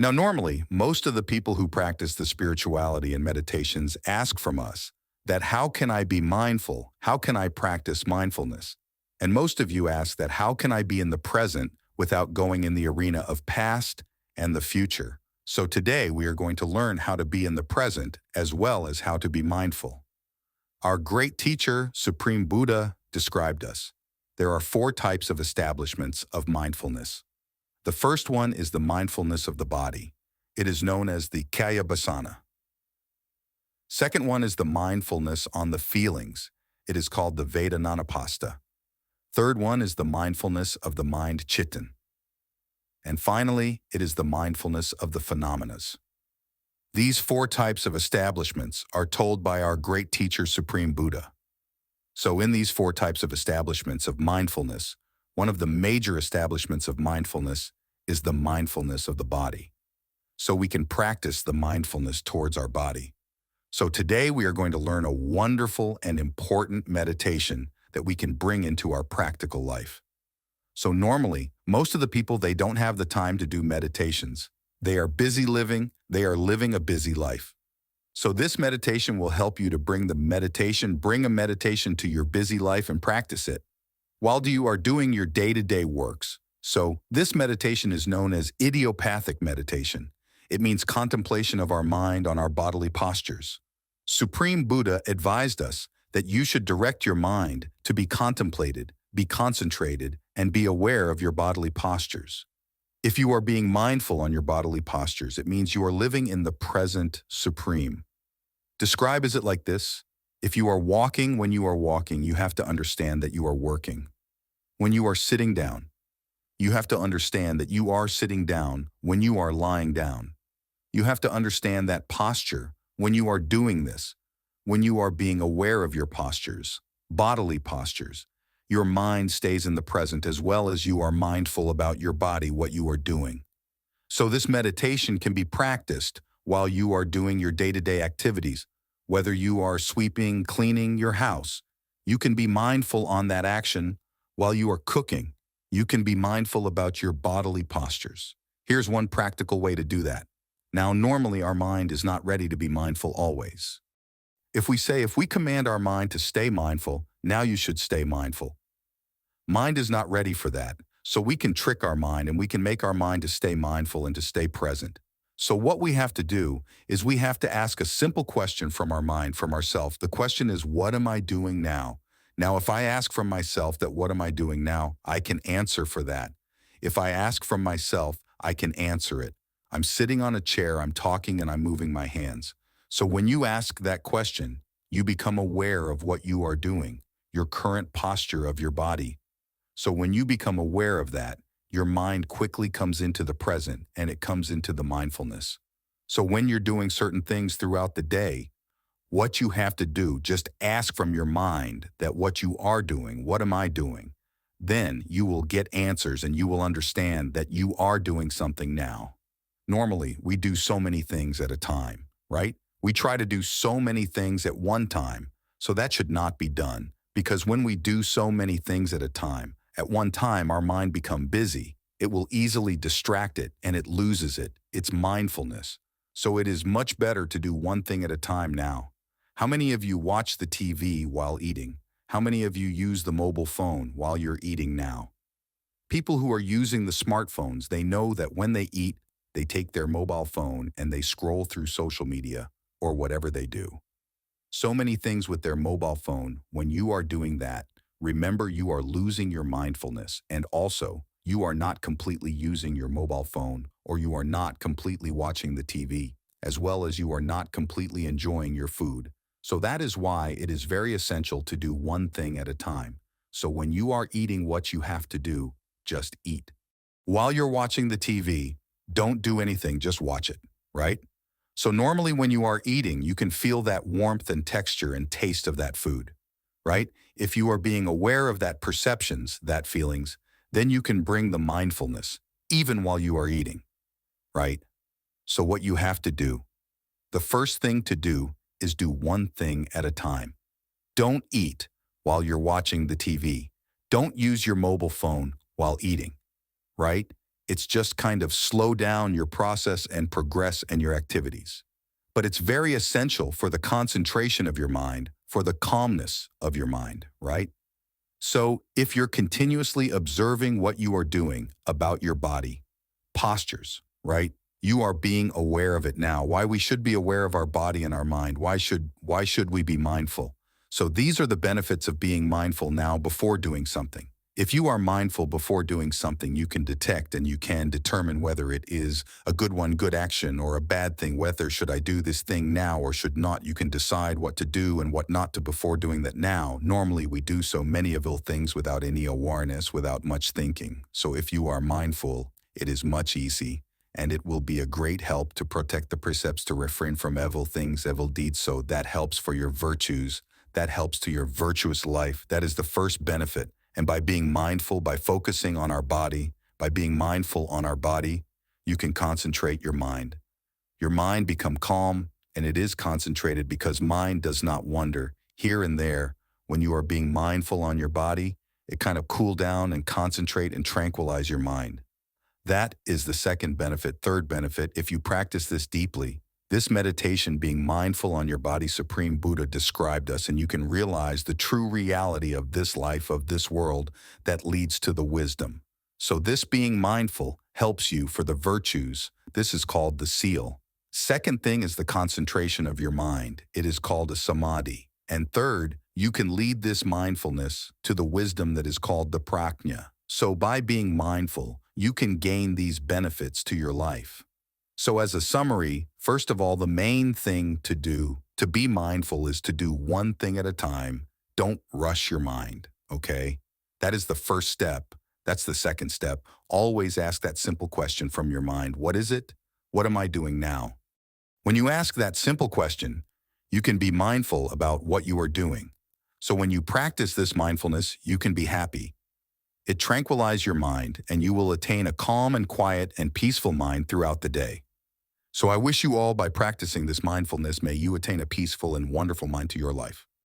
Now, normally, most of the people who practice the spirituality and meditations ask from us that how can I be mindful? How can I practice mindfulness? And most of you ask that how can I be in the present without going in the arena of past and the future? So today we are going to learn how to be in the present as well as how to be mindful. Our great teacher, Supreme Buddha, described us. There are four types of establishments of mindfulness. The first one is the mindfulness of the body. It is known as the kaya basana. Second one is the mindfulness on the feelings. It is called the Vedananapasta. Third one is the mindfulness of the mind chitan. And finally, it is the mindfulness of the phenomena. These four types of establishments are told by our great teacher, Supreme Buddha. So in these four types of establishments of mindfulness, one of the major establishments of mindfulness is the mindfulness of the body. So we can practice the mindfulness towards our body. So today we are going to learn a wonderful and important meditation that we can bring into our practical life. So normally, most of the people, they don't have the time to do meditations. They are busy living, they are living a busy life. So this meditation will help you to bring a meditation to your busy life and practice it while you are doing your day-to-day works. So this meditation is known as idiopathic meditation. It means contemplation of our mind on our bodily postures. Supreme Buddha advised us that you should direct your mind to be contemplated, be concentrated, and be aware of your bodily postures. If you are being mindful on your bodily postures, it means you are living in the present supreme. Describe is it like this: if you are walking, when you are walking, you have to understand that you are working. When you are sitting down, you have to understand that you are sitting down when you are lying down. You have to understand that posture when you are doing this, when you are being aware of your postures, bodily postures. Your mind stays in the present as well as you are mindful about your body, what you are doing. So this meditation can be practiced while you are doing your day-to-day activities. Whether you are sweeping, cleaning your house, you can be mindful on that action. While you are cooking, you can be mindful about your bodily postures. Here's one practical way to do that. Now, normally our mind is not ready to be mindful always. If we command our mind to stay mindful, now you should stay mindful. Mind is not ready for that, so we can trick our mind and we can make our mind to stay mindful and to stay present. So what we have to do is we have to ask a simple question from our mind, from ourselves. The question is, what am I doing now? Now, if I ask from myself that what am I doing now, I can answer for that. If I ask from myself, I can answer it. I'm sitting on a chair, I'm talking, and I'm moving my hands. So when you ask that question, you become aware of what you are doing, your current posture of your body. So when you become aware of that, your mind quickly comes into the present and it comes into the mindfulness. So when you're doing certain things throughout the day, what you have to do, just ask from your mind that what you are doing, what am I doing? Then you will get answers and you will understand that you are doing something now. Normally, we do so many things at a time, right? We try to do so many things at one time, so that should not be done. Because when we do so many things at a time, at one time our mind becomes busy. It will easily distract it and it loses its mindfulness. So it is much better to do one thing at a time now. How many of you watch the TV while eating? How many of you use the mobile phone while you're eating now? People who are using the smartphones, they know that when they eat, they take their mobile phone and they scroll through social media or whatever they do. So many things with their mobile phone. When you are doing that, remember you are losing your mindfulness, and also you are not completely using your mobile phone, or you are not completely watching the TV, as well as you are not completely enjoying your food. So that is why it is very essential to do one thing at a time. So when you are eating, what you have to do, just eat. While you're watching the TV, don't do anything, just watch it, right? So normally when you are eating, you can feel that warmth and texture and taste of that food, right? If you are being aware of that perceptions, that feelings, then you can bring the mindfulness, even while you are eating, right? So what you have to do, the first thing to do is do one thing at a time. Don't eat while you're watching the TV. Don't use your mobile phone while eating, right? It's just kind of slow down your process and progress in your activities. But it's very essential for the concentration of your mind, for the calmness of your mind, right? So if you're continuously observing what you are doing about your body, postures, right? You are being aware of it now. Why we should be aware of our body and our mind. Why should we be mindful? So these are the benefits of being mindful now before doing something. If you are mindful before doing something, you can detect and you can determine whether it is a good one, good action, or a bad thing, whether should I do this thing now or should not. You can decide what to do and what not to before doing that now. Normally, we do so many of ill things without any awareness, without much thinking. So if you are mindful, it is much easy, and it will be a great help to protect the precepts to refrain from evil things, evil deeds. So that helps for your virtues. That helps to your virtuous life. That is the first benefit. And by being mindful, by focusing on our body, by being mindful on our body, you can concentrate your mind. Your mind become calm, and it is concentrated because mind does not wander here and there. When you are being mindful on your body, it kind of cool down and concentrate and tranquilize your mind. That is the second benefit. Third benefit, if you practice this deeply, this meditation, being mindful on your body, Supreme Buddha described us, and you can realize the true reality of this life, of this world, that leads to the wisdom. So this being mindful helps you for the virtues. This is called the seal. Second thing is the concentration of your mind. It is called a samadhi. And third, you can lead this mindfulness to the wisdom that is called the prajna. So by being mindful, you can gain these benefits to your life. So as a summary, first of all, the main thing to do, to be mindful, is to do one thing at a time. Don't rush your mind, okay? That is the first step. That's the second step. Always ask that simple question from your mind. What is it? What am I doing now? When you ask that simple question, you can be mindful about what you are doing. So when you practice this mindfulness, you can be happy. It tranquilizes your mind, and you will attain a calm and quiet and peaceful mind throughout the day. So I wish you all, by practicing this mindfulness, may you attain a peaceful and wonderful mind to your life.